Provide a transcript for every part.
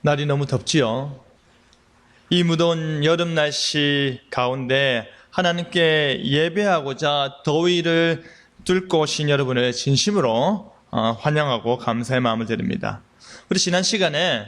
날이 너무 덥지요. 이 무더운 여름 날씨 가운데 하나님께 예배하고자 더위를 뚫고 오신 여러분을 진심으로 환영하고 감사의 마음을 드립니다. 우리 지난 시간에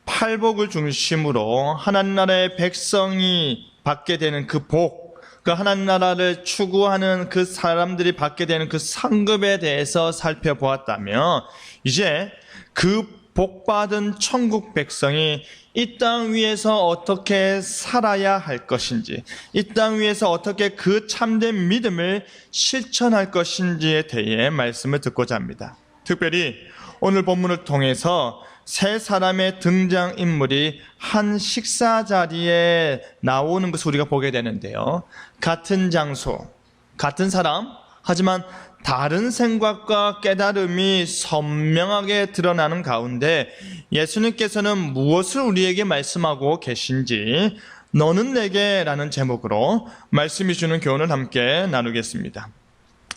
팔복을 중심으로 하나님 나라의 백성이 받게 되는 그 복, 그 하나님 나라를 추구하는 그 사람들이 받게 되는 그 상급에 대해서 살펴보았다면, 이제 그 복받은 천국 백성이 이 땅 위에서 어떻게 살아야 할 것인지, 이 땅 위에서 어떻게 그 참된 믿음을 실천할 것인지에 대해 말씀을 듣고자 합니다. 특별히 오늘 본문을 통해서 세 사람의 등장인물이 한 식사 자리에 나오는 것을 우리가 보게 되는데요. 같은 장소, 같은 사람, 하지만 다른 생각과 깨달음이 선명하게 드러나는 가운데 예수님께서는 무엇을 우리에게 말씀하고 계신지 너는 내게 라는 제목으로 말씀이 주는 교훈을 함께 나누겠습니다.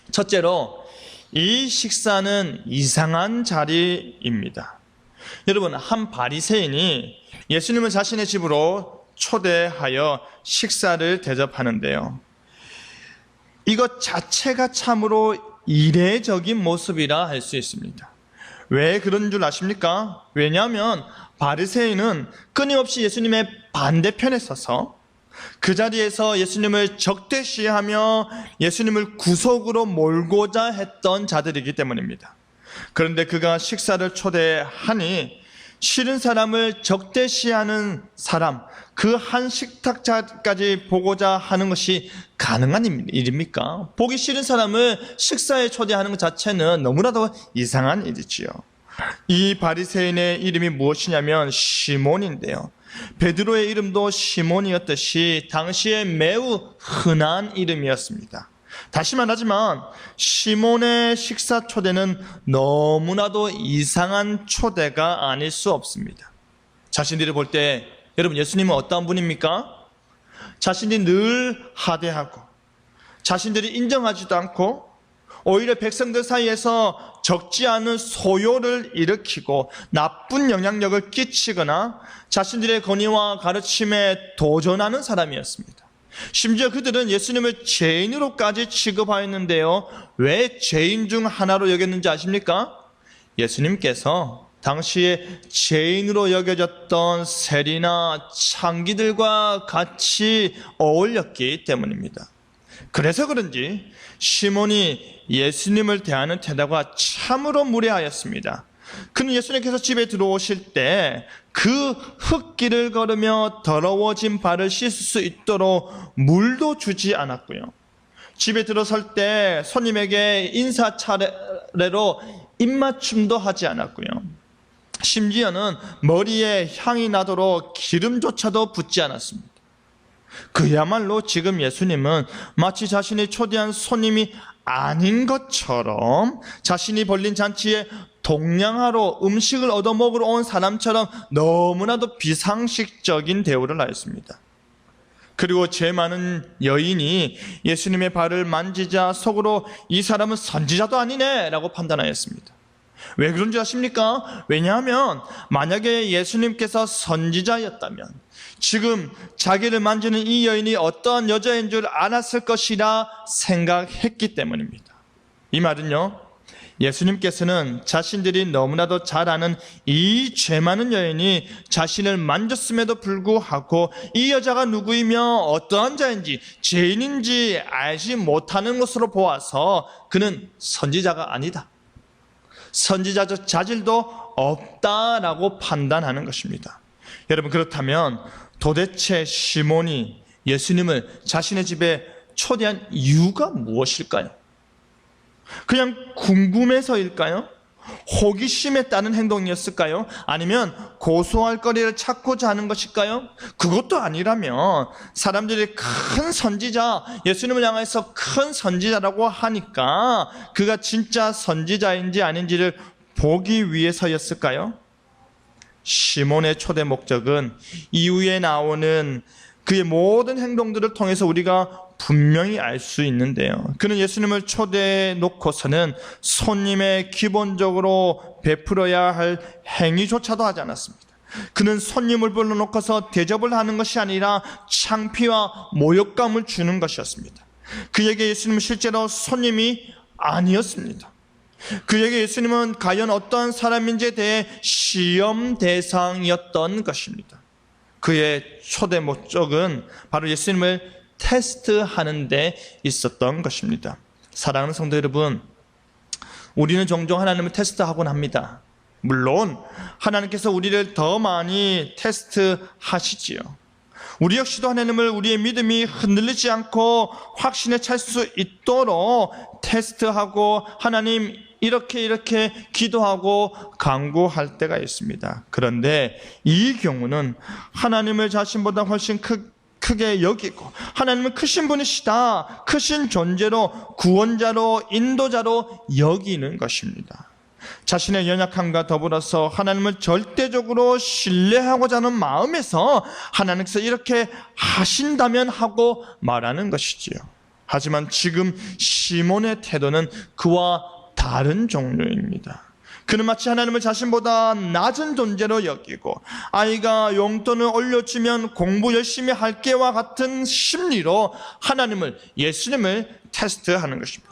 첫째로, 이 식사는 이상한 자리입니다. 여러분, 한 바리새인이 예수님을 자신의 집으로 초대하여 식사를 대접하는데요. 이것 자체가 참으로 이례적인 모습이라 할 수 있습니다. 왜 그런 줄 아십니까? 왜냐하면 바리새인은 끊임없이 예수님의 반대편에 서서 그 자리에서 예수님을 적대시하며 예수님을 구속으로 몰고자 했던 자들이기 때문입니다. 그런데 그가 식사를 초대하니 싫은 사람을 적대시하는 사람, 그 한 식탁자까지 보고자 하는 것이 가능한 일입니까? 보기 싫은 사람을 식사에 초대하는 것 자체는 너무나도 이상한 일이지요. 이 바리새인의 이름이 무엇이냐면 시몬인데요. 베드로의 이름도 시몬이었듯이 당시에 매우 흔한 이름이었습니다. 다시 말하지만 시몬의 식사 초대는 너무나도 이상한 초대가 아닐 수 없습니다. 자신들이 볼 때 여러분, 예수님은 어떠한 분입니까? 자신이 늘 하대하고 자신들이 인정하지도 않고 오히려 백성들 사이에서 적지 않은 소요를 일으키고 나쁜 영향력을 끼치거나 자신들의 권위와 가르침에 도전하는 사람이었습니다. 심지어 그들은 예수님을 죄인으로까지 취급하였는데요. 왜 죄인 중 하나로 여겼는지 아십니까? 예수님께서 당시에 죄인으로 여겨졌던 세리나 창기들과 같이 어울렸기 때문입니다. 그래서 그런지 시몬이 예수님을 대하는 태도가 참으로 무례하였습니다. 그는 예수님께서 집에 들어오실 때 그 흙길을 걸으며 더러워진 발을 씻을 수 있도록 물도 주지 않았고요. 집에 들어설 때 손님에게 인사 차례로 입맞춤도 하지 않았고요. 심지어는 머리에 향이 나도록 기름조차도 붓지 않았습니다. 그야말로 지금 예수님은 마치 자신이 초대한 손님이 아닌 것처럼 자신이 벌린 잔치에 동냥하러 음식을 얻어먹으러 온 사람처럼 너무나도 비상식적인 대우를 하였습니다. 그리고 죄 많은 여인이 예수님의 발을 만지자 속으로 이 사람은 선지자도 아니네 라고 판단하였습니다. 왜 그런지 아십니까? 왜냐하면 만약에 예수님께서 선지자였다면 지금 자기를 만지는 이 여인이 어떠한 여자인 줄 알았을 것이라 생각했기 때문입니다. 이 말은요, 예수님께서는 자신들이 너무나도 잘 아는 이 죄 많은 여인이 자신을 만졌음에도 불구하고 이 여자가 누구이며 어떠한 자인지 죄인인지 알지 못하는 것으로 보아서 그는 선지자가 아니다, 선지자적 자질도 없다라고 판단하는 것입니다. 여러분, 그렇다면 도대체 시몬이 예수님을 자신의 집에 초대한 이유가 무엇일까요? 그냥 궁금해서일까요? 호기심에 따른 행동이었을까요? 아니면 고소할 거리를 찾고자 하는 것일까요? 그것도 아니라면 사람들이 큰 선지자, 예수님을 향해서 큰 선지자라고 하니까 그가 진짜 선지자인지 아닌지를 보기 위해서였을까요? 시몬의 초대 목적은 이후에 나오는 그의 모든 행동들을 통해서 우리가 분명히 알 수 있는데요. 그는 예수님을 초대해 놓고서는 손님의 기본적으로 베풀어야 할 행위조차도 하지 않았습니다. 그는 손님을 불러놓고서 대접을 하는 것이 아니라 창피와 모욕감을 주는 것이었습니다. 그에게 예수님은 실제로 손님이 아니었습니다. 그에게 예수님은 과연 어떠한 사람인지에 대해 시험 대상이었던 것입니다. 그의 초대 목적은 바로 예수님을 테스트하는 데 있었던 것입니다. 사랑하는 성도 여러분, 우리는 종종 하나님을 테스트하곤 합니다. 물론 하나님께서 우리를 더 많이 테스트하시지요. 우리 역시도 하나님을 우리의 믿음이 흔들리지 않고 확신에 찰 수 있도록 테스트하고 하나님 이렇게 기도하고 간구할 때가 있습니다. 그런데 이 경우는 하나님을 자신보다 훨씬 크게 여기고 하나님은 크신 분이시다, 크신 존재로 구원자로 인도자로 여기는 것입니다. 자신의 연약함과 더불어서 하나님을 절대적으로 신뢰하고자 하는 마음에서 하나님께서 이렇게 하신다면 하고 말하는 것이지요. 하지만 지금 시몬의 태도는 그와 다른 종류입니다. 그는 마치 하나님을 자신보다 낮은 존재로 여기고 아이가 용돈을 올려주면 공부 열심히 할게와 같은 심리로 예수님을 테스트하는 것입니다.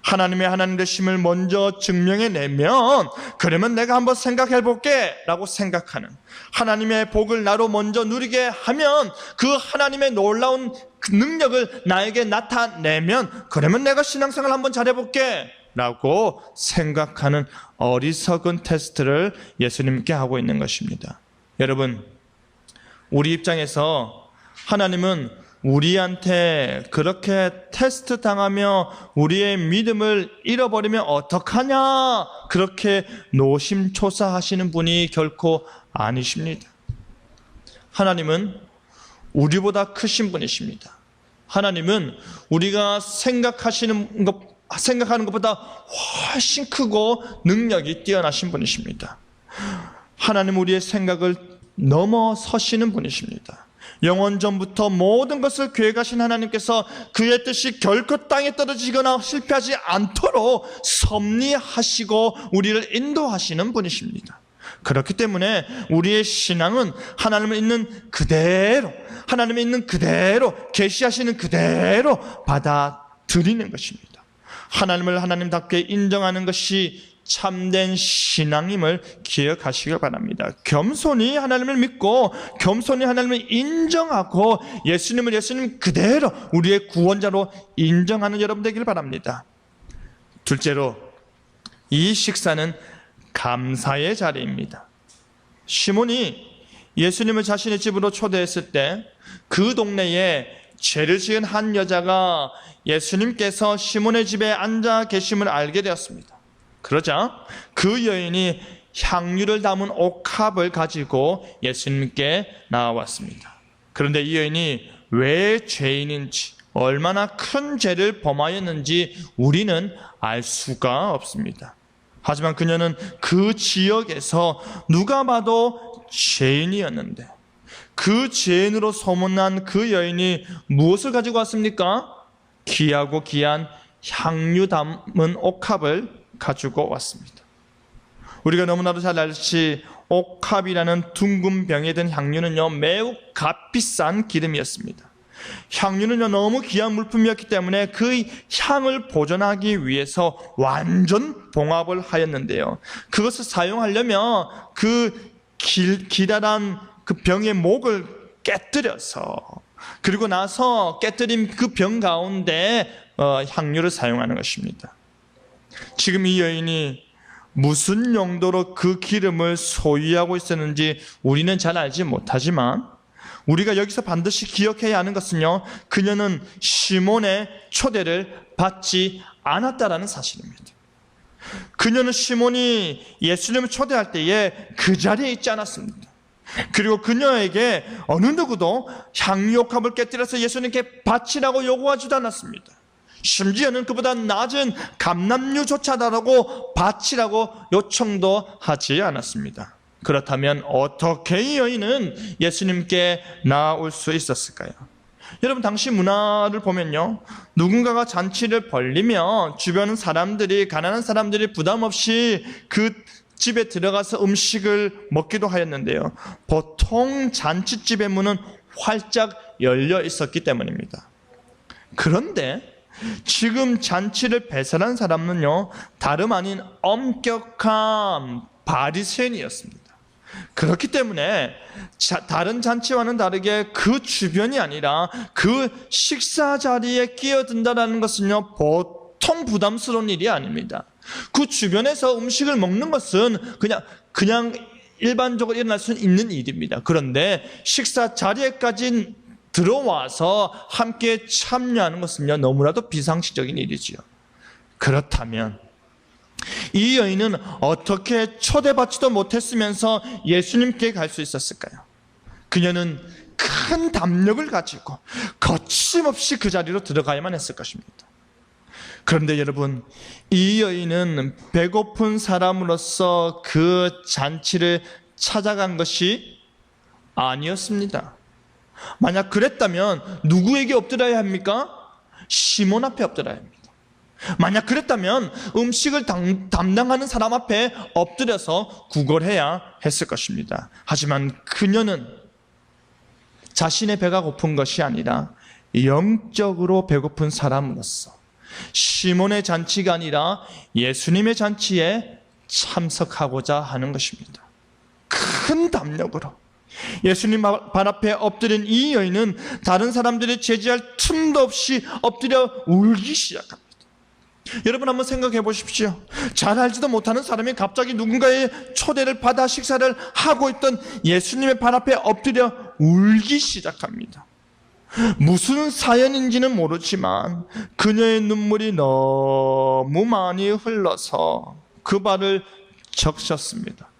하나님 되심을 먼저 증명해내면 그러면 내가 한번 생각해볼게 라고 생각하는, 하나님의 복을 나로 먼저 누리게 하면 그 하나님의 놀라운 능력을 나에게 나타내면 그러면 내가 신앙생활 한번 잘해볼게 라고 생각하는 어리석은 테스트를 예수님께 하고 있는 것입니다. 여러분, 우리 입장에서 하나님은 우리한테 그렇게 테스트 당하며 우리의 믿음을 잃어버리면 어떡하냐 그렇게 노심초사하시는 분이 결코 아니십니다. 하나님은 우리보다 크신 분이십니다. 하나님은 우리가 생각하는 것보다 훨씬 크고 능력이 뛰어나신 분이십니다. 하나님은 우리의 생각을 넘어서시는 분이십니다. 영원 전부터 모든 것을 계획하신 하나님께서 그의 뜻이 결코 땅에 떨어지거나 실패하지 않도록 섭리하시고 우리를 인도하시는 분이십니다. 그렇기 때문에 우리의 신앙은 하나님을 있는 그대로, 하나님이 있는 그대로, 계시하시는 그대로 받아들이는 것입니다. 하나님을 하나님답게 인정하는 것이 참된 신앙임을 기억하시길 바랍니다. 겸손히 하나님을 믿고 겸손히 하나님을 인정하고 예수님 그대로 우리의 구원자로 인정하는 여러분 되기를 바랍니다. 둘째로, 이 식사는 감사의 자리입니다. 시몬이 예수님을 자신의 집으로 초대했을 때 그 동네에 죄를 지은 한 여자가 예수님께서 시몬의 집에 앉아 계심을 알게 되었습니다. 그러자 그 여인이 향유를 담은 옥합을 가지고 예수님께 나왔습니다. 그런데 이 여인이 왜 죄인인지, 얼마나 큰 죄를 범하였는지 우리는 알 수가 없습니다. 하지만 그녀는 그 지역에서 누가 봐도 죄인이었는데 그 죄인으로 소문난 그 여인이 무엇을 가지고 왔습니까? 귀하고 귀한 향유 담은 옥합을 가지고 왔습니다. 우리가 너무나도 잘 알듯이 옥합이라는 둥근 병에 든 향유는요 매우 값비싼 기름이었습니다. 향유는요 너무 귀한 물품이었기 때문에 그 향을 보존하기 위해서 완전 봉합을 하였는데요, 그것을 사용하려면 그 기다란 그 병의 목을 깨뜨려서, 그리고 나서 깨뜨린 그 병 가운데 향유를 사용하는 것입니다. 지금 이 여인이 무슨 용도로 그 기름을 소유하고 있었는지 우리는 잘 알지 못하지만 우리가 여기서 반드시 기억해야 하는 것은요, 그녀는 시몬의 초대를 받지 않았다라는 사실입니다. 그녀는 시몬이 예수님을 초대할 때에 그 자리에 있지 않았습니다. 그리고 그녀에게 어느 누구도 향유옥합을 깨뜨려서 예수님께 바치라고 요구하지도 않았습니다. 심지어는 그보다 낮은 감람유조차 달라고 바치라고 요청도 하지 않았습니다. 그렇다면 어떻게 이 여인은 예수님께 나아올 수 있었을까요? 여러분, 당시 문화를 보면요, 누군가가 잔치를 벌리면 주변 사람들이, 가난한 사람들이 부담 없이 그 집에 들어가서 음식을 먹기도 하였는데요, 보통 잔치집의 문은 활짝 열려 있었기 때문입니다. 그런데 지금 잔치를 배설한 사람은요, 다름 아닌 엄격한 바리새인이었습니다. 그렇기 때문에 다른 잔치와는 다르게 그 주변이 아니라 그 식사 자리에 끼어든다는 것은요, 보통 부담스러운 일이 아닙니다. 그 주변에서 음식을 먹는 것은 그냥 일반적으로 일어날 수 있는 일입니다. 그런데 식사 자리에까지 들어와서 함께 참여하는 것은요, 너무나도 비상식적인 일이지요. 그렇다면 이 여인은 어떻게 초대받지도 못했으면서 예수님께 갈 수 있었을까요? 그녀는 큰 담력을 가지고 거침없이 그 자리로 들어가야만 했을 것입니다. 그런데 여러분, 이 여인은 배고픈 사람으로서 그 잔치를 찾아간 것이 아니었습니다. 만약 그랬다면 누구에게 엎드려야 합니까? 시몬 앞에 엎드려야 합니다. 만약 그랬다면 음식을 담당하는 사람 앞에 엎드려서 구걸해야 했을 것입니다. 하지만 그녀는 자신의 배가 고픈 것이 아니라 영적으로 배고픈 사람으로서 시몬의 잔치가 아니라 예수님의 잔치에 참석하고자 하는 것입니다. 큰 담력으로 예수님 발 앞에 엎드린 이 여인은 다른 사람들이 제지할 틈도 없이 엎드려 울기 시작합니다. 여러분, 한번 생각해 보십시오. 잘 알지도 못하는 사람이 갑자기 누군가의 초대를 받아 식사를 하고 있던 예수님의 발 앞에 엎드려 울기 시작합니다. 무슨 사연인지는 모르지만 그녀의 눈물이 너무 많이 흘러서 그 발을 적셨습니다.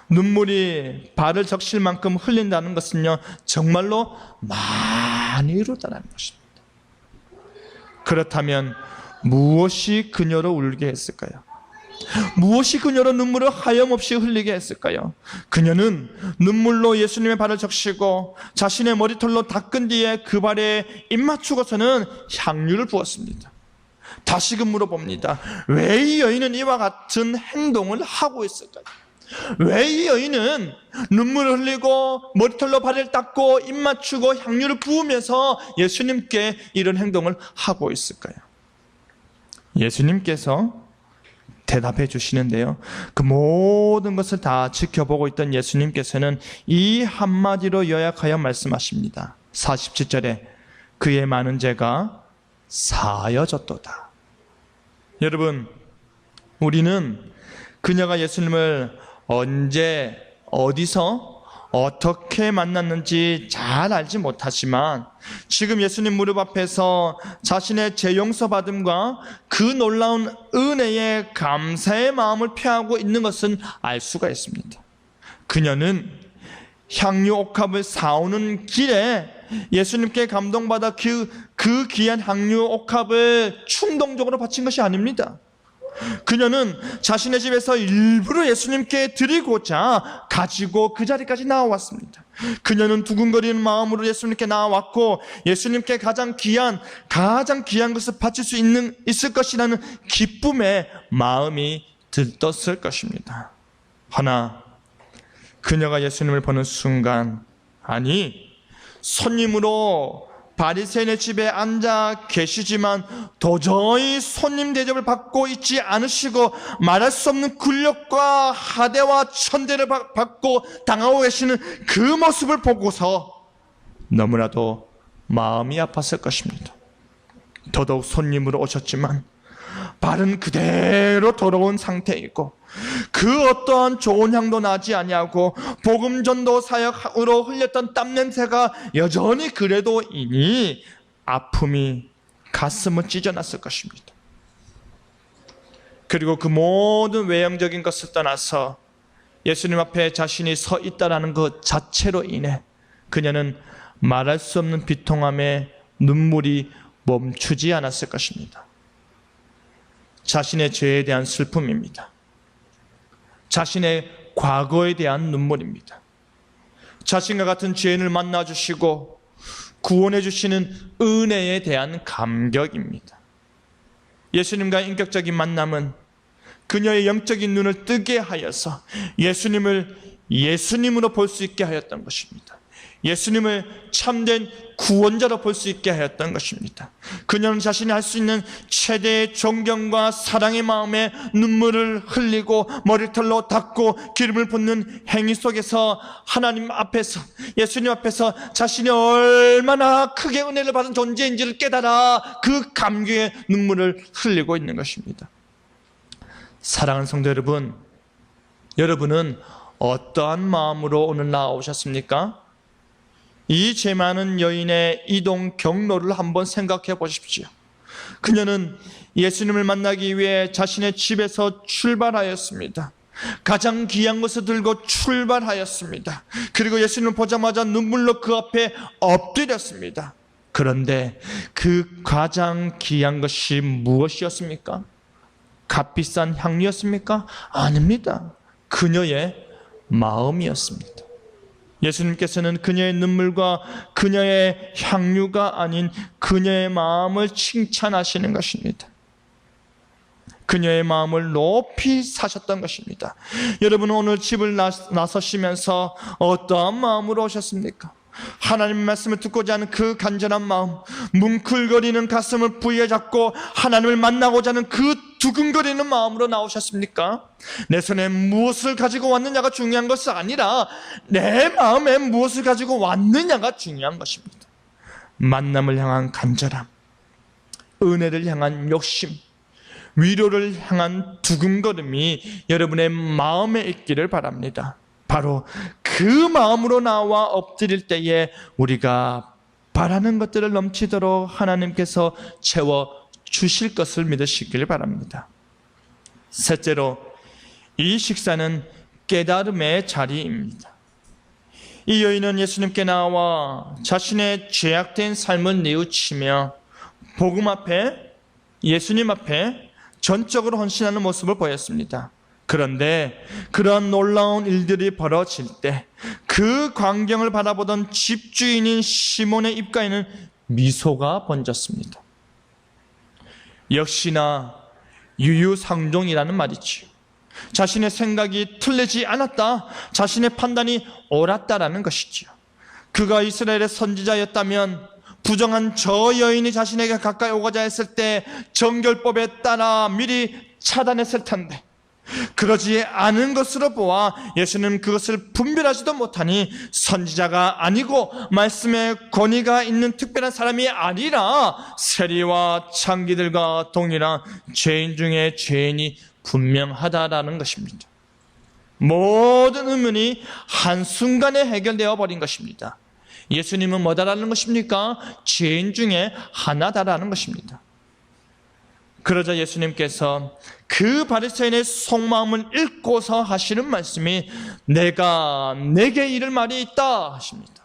눈물이 발을 적실 만큼 흘린다는 것은요, 정말로 많이 이루다는 것입니다. 그렇다면 무엇이 그녀를 울게 했을까요? 무엇이 그녀로 눈물을 하염없이 흘리게 했을까요? 그녀는 눈물로 예수님의 발을 적시고 자신의 머리털로 닦은 뒤에 그 발에 입 맞추고서는 향유를 부었습니다. 다시금 물어봅니다. 왜 이 여인은 이와 같은 행동을 하고 있을까요? 왜 이 여인은 눈물을 흘리고 머리털로 발을 닦고 입 맞추고 향유를 부으면서 예수님께 이런 행동을 하고 있을까요? 예수님께서 대답해 주시는데요, 그 모든 것을 다 지켜보고 있던 예수님께서는 이 한마디로 요약하여 말씀하십니다. 47절에 그의 많은 죄가 사하여졌도다. 여러분, 우리는 그녀가 예수님을 언제, 어디서, 어떻게 만났는지 잘 알지 못하지만 지금 예수님 무릎 앞에서 자신의 죄 용서받음과 그 놀라운 은혜에 감사의 마음을 표하고 있는 것은 알 수가 있습니다. 그녀는 향유 옥합을 사오는 길에 예수님께 감동받아 그 귀한 향유 옥합을 충동적으로 바친 것이 아닙니다. 그녀는 자신의 집에서 일부러 예수님께 드리고자 가지고 그 자리까지 나와왔습니다. 그녀는 두근거리는 마음으로 예수님께 나와왔고 예수님께 가장 귀한 것을 바칠 수 있을 것이라는 기쁨의 마음이 들떴을 것입니다. 허나 그녀가 예수님을 보는 순간, 아니, 손님으로 바리새인의 집에 앉아 계시지만 도저히 손님 대접을 받고 있지 않으시고 말할 수 없는 굴욕과 하대와 천대를 받고 당하고 계시는 그 모습을 보고서 너무나도 마음이 아팠을 것입니다. 더더욱 손님으로 오셨지만 발은 그대로 더러운 상태이고 그 어떠한 좋은 향도 나지 아니하고 복음 전도 사역으로 흘렸던 땀 냄새가 여전히 그래도 이니 아픔이 가슴을 찢어놨을 것입니다. 그리고 그 모든 외형적인 것을 떠나서 예수님 앞에 자신이 서 있다라는 것 자체로 인해 그녀는 말할 수 없는 비통함에 눈물이 멈추지 않았을 것입니다. 자신의 죄에 대한 슬픔입니다. 자신의 과거에 대한 눈물입니다. 자신과 같은 죄인을 만나주시고 구원해 주시는 은혜에 대한 감격입니다. 예수님과의 인격적인 만남은 그녀의 영적인 눈을 뜨게 하여서 예수님을 예수님으로 볼 수 있게 하였던 것입니다. 예수님을 참된 구원자로 볼 수 있게 하였던 것입니다. 그녀는 자신이 할 수 있는 최대의 존경과 사랑의 마음에 눈물을 흘리고 머리털로 닦고 기름을 붓는 행위 속에서 하나님 앞에서, 예수님 앞에서 자신이 얼마나 크게 은혜를 받은 존재인지를 깨달아 그 감격의 눈물을 흘리고 있는 것입니다. 사랑하는 성도 여러분, 여러분은 어떠한 마음으로 오늘 나오셨습니까? 이 죄 많은 여인의 이동 경로를 한번 생각해 보십시오. 그녀는 예수님을 만나기 위해 자신의 집에서 출발하였습니다. 가장 귀한 것을 들고 출발하였습니다. 그리고 예수님을 보자마자 눈물로 그 앞에 엎드렸습니다. 그런데 그 가장 귀한 것이 무엇이었습니까? 값비싼 향유였습니까? 아닙니다. 그녀의 마음이었습니다. 예수님께서는 그녀의 눈물과 그녀의 향유가 아닌 그녀의 마음을 칭찬하시는 것입니다. 그녀의 마음을 높이 사셨던 것입니다. 여러분은 오늘 집을 나서시면서 어떠한 마음으로 오셨습니까? 하나님 말씀을 듣고자 하는 그 간절한 마음, 뭉클거리는 가슴을 부여잡고 하나님을 만나고자 하는 그 두근거리는 마음으로 나오셨습니까? 내 손에 무엇을 가지고 왔느냐가 중요한 것이 아니라 내 마음에 무엇을 가지고 왔느냐가 중요한 것입니다. 만남을 향한 간절함, 은혜를 향한 욕심, 위로를 향한 두근거림이 여러분의 마음에 있기를 바랍니다. 바로 그 마음으로 나와 엎드릴 때에 우리가 바라는 것들을 넘치도록 하나님께서 채워주실 것을 믿으시길 바랍니다. 셋째로, 이 식사는 깨달음의 자리입니다. 이 여인은 예수님께 나와 자신의 죄악된 삶을 뉘우치며 복음 앞에, 예수님 앞에 전적으로 헌신하는 모습을 보였습니다. 그런데 그러한 놀라운 일들이 벌어질 때 그 광경을 바라보던 집주인인 시몬의 입가에는 미소가 번졌습니다. 역시나 유유상종이라는 말이지요. 자신의 생각이 틀리지 않았다, 자신의 판단이 옳았다라는 것이지요. 그가 이스라엘의 선지자였다면 부정한 저 여인이 자신에게 가까이 오고자 했을 때 정결법에 따라 미리 차단했을 텐데, 그러지 않은 것으로 보아 예수는 그것을 분별하지도 못하니 선지자가 아니고 말씀에 권위가 있는 특별한 사람이 아니라 세리와 창기들과 동일한 죄인 중에 죄인이 분명하다라는 것입니다. 모든 의문이 한순간에 해결되어 버린 것입니다. 예수님은 뭐다라는 것입니까? 죄인 중에 하나다라는 것입니다. 그러자 예수님께서 그 바리새인의 속마음을 읽고서 하시는 말씀이 내가 내게 이를 말이 있다 하십니다.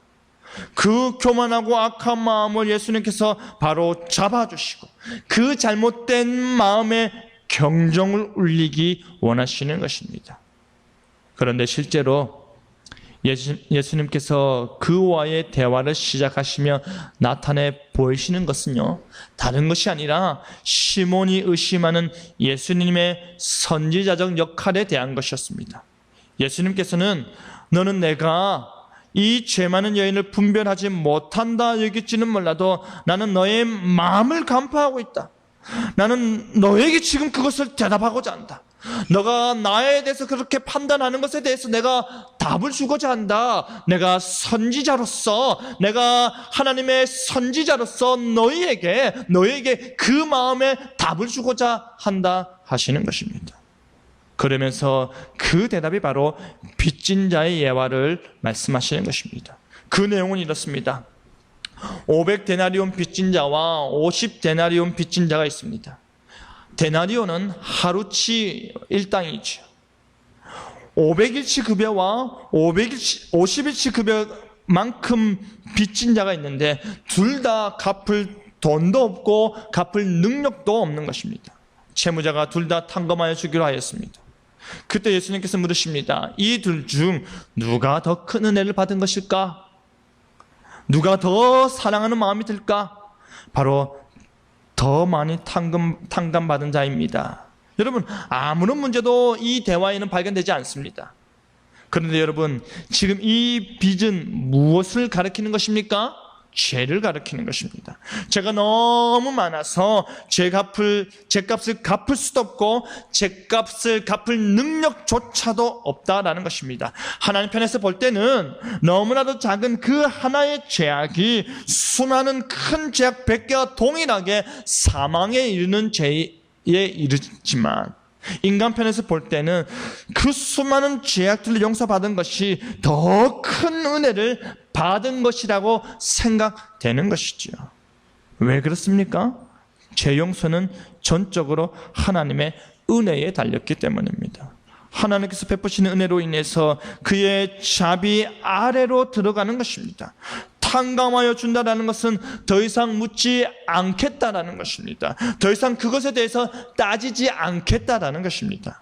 그 교만하고 악한 마음을 예수님께서 바로 잡아주시고 그 잘못된 마음에 경종을 울리기 원하시는 것입니다. 그런데 실제로 예수님께서 그와의 대화를 시작하시며 나타내 보이시는 것은요, 다른 것이 아니라 시몬이 의심하는 예수님의 선지자적 역할에 대한 것이었습니다. 예수님께서는 너는 내가 이 죄 많은 여인을 분별하지 못한다 여길지는 몰라도 나는 너의 마음을 간파하고 있다. 나는 너에게 지금 그것을 대답하고자 한다. 너가 나에 대해서 그렇게 판단하는 것에 대해서 내가 답을 주고자 한다. 내가 선지자로서, 내가 하나님의 선지자로서 너에게 그 마음에 답을 주고자 한다 하시는 것입니다. 그러면서 그 대답이 바로 빚진 자의 예화를 말씀하시는 것입니다. 그 내용은 이렇습니다. 500데나리온 빚진 자와 50데나리온 빚진 자가 있습니다. 데나리온은 하루치 일당이죠. 500일치 급여와 50일치 급여만큼 빚진 자가 있는데 둘 다 갚을 돈도 없고 갚을 능력도 없는 것입니다. 채무자가 둘 다 탕감하여 주기로 하였습니다. 그때 예수님께서 물으십니다. 이 둘 중 누가 더 큰 은혜를 받은 것일까? 누가 더 사랑하는 마음이 들까? 바로 더 많이 탕감받은 자입니다. 여러분, 아무런 문제도 이 대화에는 발견되지 않습니다. 그런데 여러분, 지금 이 빚은 무엇을 가리키는 것입니까? 죄를 가리키는 것입니다. 죄가 너무 많아서 죄값을 갚을 수도 없고 죄값을 갚을 능력조차도 없다라는 것입니다. 하나님 편에서 볼 때는 너무나도 작은 그 하나의 죄악이 수많은 큰 죄악 100개와 동일하게 사망에 이르는 죄에 이르지만, 인간 편에서 볼 때는 그 수많은 죄악들을 용서받은 것이 더 큰 은혜를 받은 것이라고 생각되는 것이죠. 왜 그렇습니까? 죄 용서는 전적으로 하나님의 은혜에 달렸기 때문입니다. 하나님께서 베푸시는 은혜로 인해서 그의 자비 아래로 들어가는 것입니다. 탕감하여 준다라는 것은 더 이상 묻지 않겠다라는 것입니다. 더 이상 그것에 대해서 따지지 않겠다라는 것입니다.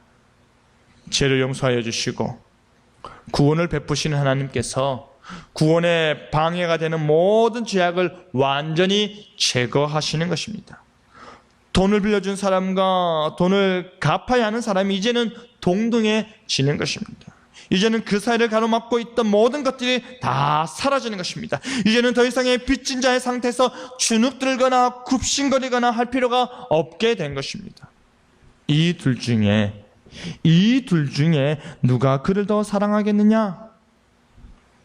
죄를 용서하여 주시고 구원을 베푸시는 하나님께서 구원에 방해가 되는 모든 죄악을 완전히 제거하시는 것입니다. 돈을 빌려준 사람과 돈을 갚아야 하는 사람이 이제는 동등해지는 것입니다. 이제는 그 사이를 가로막고 있던 모든 것들이 다 사라지는 것입니다. 이제는 더 이상의 빚진 자의 상태에서 주눅들거나 굽신거리거나 할 필요가 없게 된 것입니다. 이 둘 중에 누가 그를 더 사랑하겠느냐?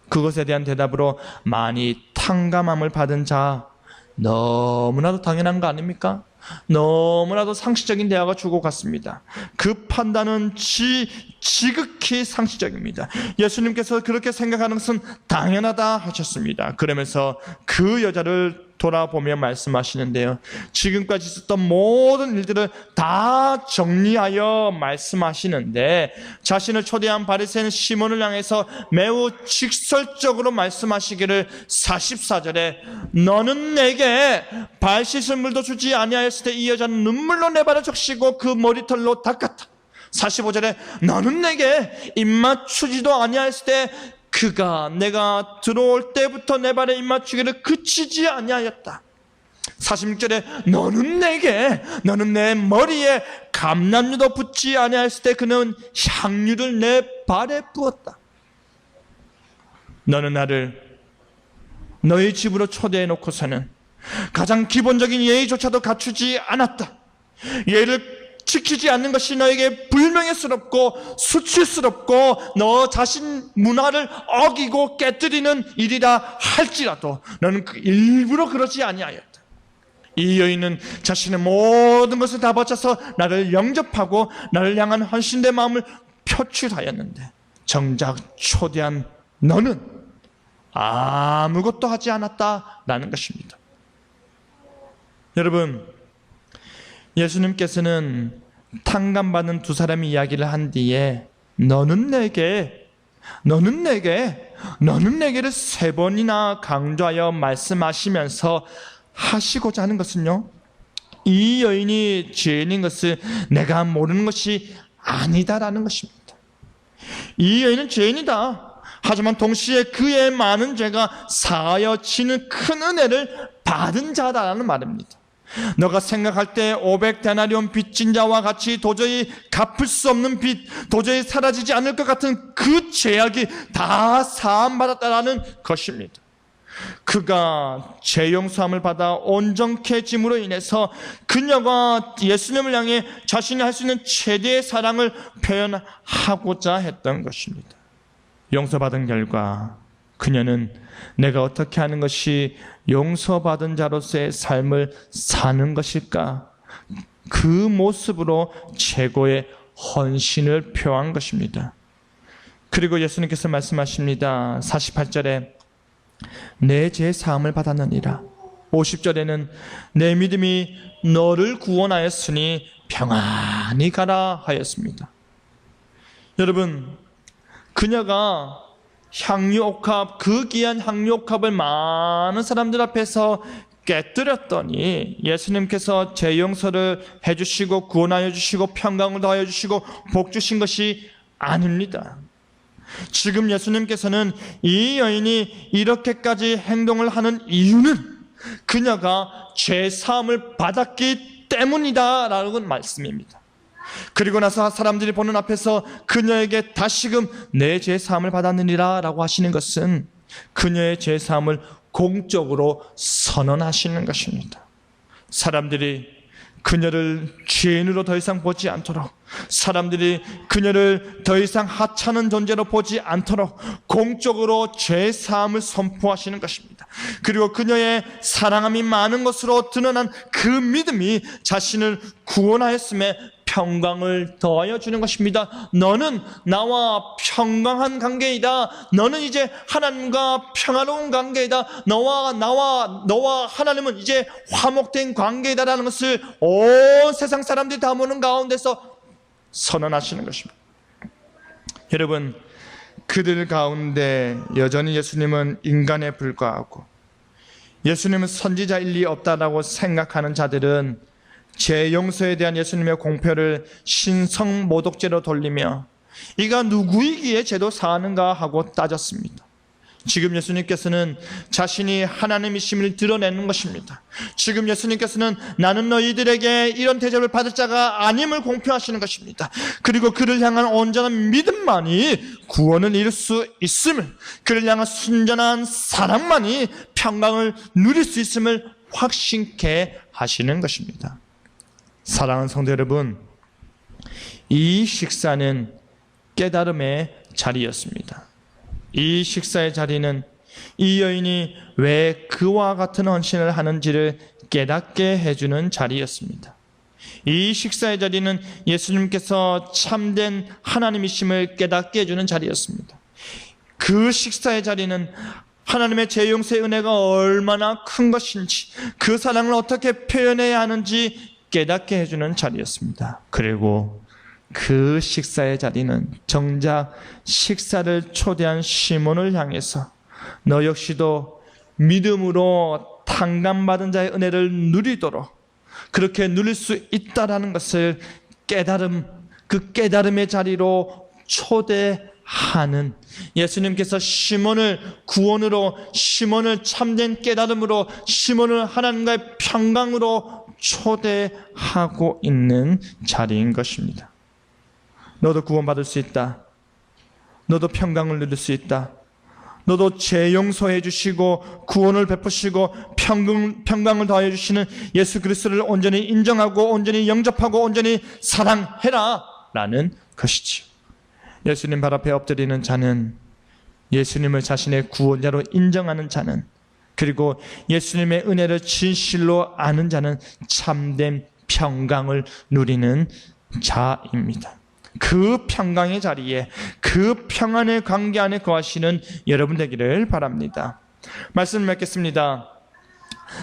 그것에 대한 대답으로 많이 탕감함을 받은 자, 너무나도 당연한 거 아닙니까? 너무나도 상식적인 대화가 주고 갔습니다. 그 판단은 지극히 상식적입니다. 예수님께서 그렇게 생각하는 것은 당연하다 하셨습니다. 그러면서 그 여자를 돌아보며 말씀하시는데요, 지금까지 있었던 모든 일들을 다 정리하여 말씀하시는데, 자신을 초대한 바리새인 시몬을 향해서 매우 직설적으로 말씀하시기를 44절에 너는 내게 발 씻을 물도 주지 아니하였을 때 이 여자는 눈물로 내 발을 적시고 그 머리털로 닦았다. 45절에 너는 내게 입맞추지도 아니하였을 때 그가 내가 들어올 때부터 내 발에 입맞추기를 그치지 아니하였다. 46절에 너는 내 머리에 감람류도 붓지 아니하였을 때 그는 향유를 내 발에 부었다. 너는 나를 너희 집으로 초대해 놓고서는 가장 기본적인 예의조차도 갖추지 않았다. 예를 지키지 않는 것이 너에게 불명예스럽고 수치스럽고 너 자신 문화를 어기고 깨뜨리는 일이라 할지라도 너는 일부러 그러지 아니하였다. 이 여인은 자신의 모든 것을 다 바쳐서 나를 영접하고 나를 향한 헌신된 마음을 표출하였는데 정작 초대한 너는 아무것도 하지 않았다라는 것입니다. 여러분, 예수님께서는 탕감받은 두 사람이 이야기를 한 뒤에 너는 내게를 3번이나 강조하여 말씀하시면서 하시고자 하는 것은요, 이 여인이 죄인인 것을 내가 모르는 것이 아니다라는 것입니다. 이 여인은 죄인이다. 하지만 동시에 그의 많은 죄가 사하여지는 큰 은혜를 받은 자다라는 말입니다. 너가 생각할 때 500데나리온 빚진 자와 같이 도저히 갚을 수 없는 빚, 도저히 사라지지 않을 것 같은 그 죄악이 다 사함받았다라는 것입니다. 그가 죄 용서함을 받아 온전케짐으로 인해서 그녀가 예수님을 향해 자신이 할 수 있는 최대의 사랑을 표현하고자 했던 것입니다. 용서받은 결과 그녀는 내가 어떻게 하는 것이 용서받은 자로서의 삶을 사는 것일까? 그 모습으로 최고의 헌신을 표한 것입니다. 그리고 예수님께서 말씀하십니다. 48절에 내 죄 사함을 받았느니라. 50절에는 내 믿음이 너를 구원하였으니 평안히 가라 하였습니다. 여러분, 그녀가 향유옥합, 그 귀한 향유옥합을 많은 사람들 앞에서 깨뜨렸더니 예수님께서 죄 용서를 해주시고 구원하여 주시고 평강을 더하여 주시고 복 주신 것이 아닙니다. 지금 예수님께서는 이 여인이 이렇게까지 행동을 하는 이유는 그녀가 죄 사함을 받았기 때문이다라는 말씀입니다. 그리고 나서 사람들이 보는 앞에서 그녀에게 다시금 내 죄 사함을 받았느니라 라고 하시는 것은 그녀의 죄 사함을 공적으로 선언하시는 것입니다. 사람들이 그녀를 죄인으로 더 이상 보지 않도록, 사람들이 그녀를 더 이상 하찮은 존재로 보지 않도록 공적으로 죄 사함을 선포하시는 것입니다. 그리고 그녀의 사랑함이 많은 것으로 드러난 그 믿음이 자신을 구원하였음에 평강을 더하여 주는 것입니다. 너는 나와 평강한 관계이다. 너는 이제 하나님과 평화로운 관계이다. 너와 하나님은 이제 화목된 관계이다라는 것을 온 세상 사람들이 다 보는 가운데서 선언하시는 것입니다. 여러분, 그들 가운데 여전히 예수님은 인간에 불과하고 예수님은 선지자일 리 없다라고 생각하는 자들은 죄 용서에 대한 예수님의 공표를 신성모독죄로 돌리며 이가 누구이기에 죄도 사하는가 하고 따졌습니다. 지금 예수님께서는 자신이 하나님이심을 드러내는 것입니다. 지금 예수님께서는 나는 너희들에게 이런 대접을 받을 자가 아님을 공표하시는 것입니다. 그리고 그를 향한 온전한 믿음만이 구원을 이룰 수 있음을, 그를 향한 순전한 사랑만이 평강을 누릴 수 있음을 확신케 하시는 것입니다. 사랑하는 성도 여러분, 이 식사는 깨달음의 자리였습니다. 이 식사의 자리는 이 여인이 왜 그와 같은 헌신을 하는지를 깨닫게 해주는 자리였습니다. 이 식사의 자리는 예수님께서 참된 하나님이심을 깨닫게 해주는 자리였습니다. 그 식사의 자리는 하나님의 죄 용서의 은혜가 얼마나 큰 것인지, 그 사랑을 어떻게 표현해야 하는지 깨닫게 해주는 자리였습니다. 그리고 그 식사의 자리는 정작 식사를 초대한 시몬을 향해서 너 역시도 믿음으로 탕감받은 자의 은혜를 누리도록 그렇게 누릴 수 있다라는 것을 그 깨달음의 자리로 초대하는, 예수님께서 시몬을 구원으로, 시몬을 참된 깨달음으로, 시몬을 하나님과의 평강으로 초대하고 있는 자리인 것입니다. 너도 구원받을 수 있다. 너도 평강을 누릴 수 있다. 너도 죄 용서해 주시고 구원을 베푸시고 평강을 더하여 주시는 예수 그리스도를 온전히 인정하고 온전히 영접하고 온전히 사랑해라 라는 것이지요. 예수님 발 앞에 엎드리는 자는, 예수님을 자신의 구원자로 인정하는 자는, 그리고 예수님의 은혜를 진실로 아는 자는 참된 평강을 누리는 자입니다. 그 평강의 자리에, 그 평안의 관계 안에 거하시는 여러분 되기를 바랍니다. 말씀을 맺겠습니다.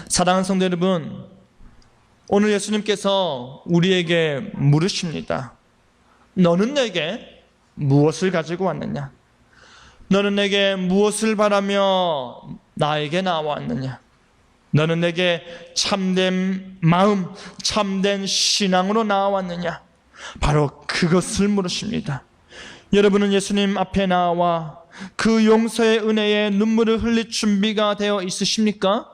사랑하는 성도 여러분, 오늘 예수님께서 우리에게 물으십니다. 너는 내게 무엇을 가지고 왔느냐? 너는 내게 무엇을 바라며 나에게 나왔느냐? 너는 내게 참된 마음, 참된 신앙으로 나왔느냐? 바로 그것을 물으십니다. 여러분은 예수님 앞에 나와 그 용서의 은혜에 눈물을 흘릴 준비가 되어 있으십니까?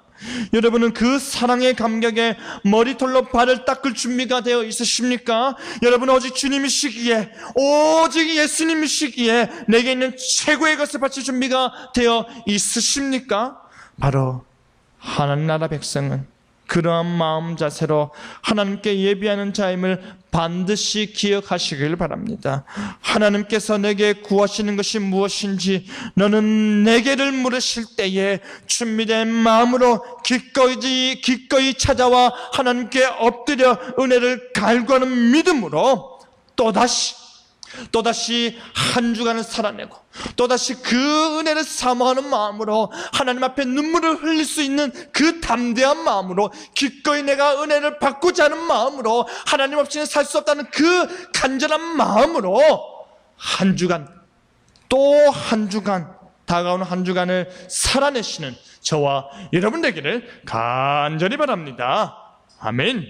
여러분은 그 사랑의 감격에 머리털로 발을 닦을 준비가 되어 있으십니까? 여러분은 오직 주님이시기에, 오직 예수님이시기에 내게 있는 최고의 것을 바칠 준비가 되어 있으십니까? 바로 하나님 나라 백성은 그러한 마음 자세로 하나님께 예비하는 자임을 반드시 기억하시길 바랍니다. 하나님께서 내게 구하시는 것이 무엇인지 너는 내게를 물으실 때에 준비된 마음으로 기꺼이 찾아와 하나님께 엎드려 은혜를 갈구하는 믿음으로 또다시 한 주간을 살아내고 또다시 그 은혜를 사모하는 마음으로 하나님 앞에 눈물을 흘릴 수 있는 그 담대한 마음으로, 기꺼이 내가 은혜를 받고자 하는 마음으로, 하나님 없이는 살 수 없다는 그 간절한 마음으로 한 주간, 또 한 주간, 다가오는 한 주간을 살아내시는 저와 여러분 되기를 간절히 바랍니다. 아멘.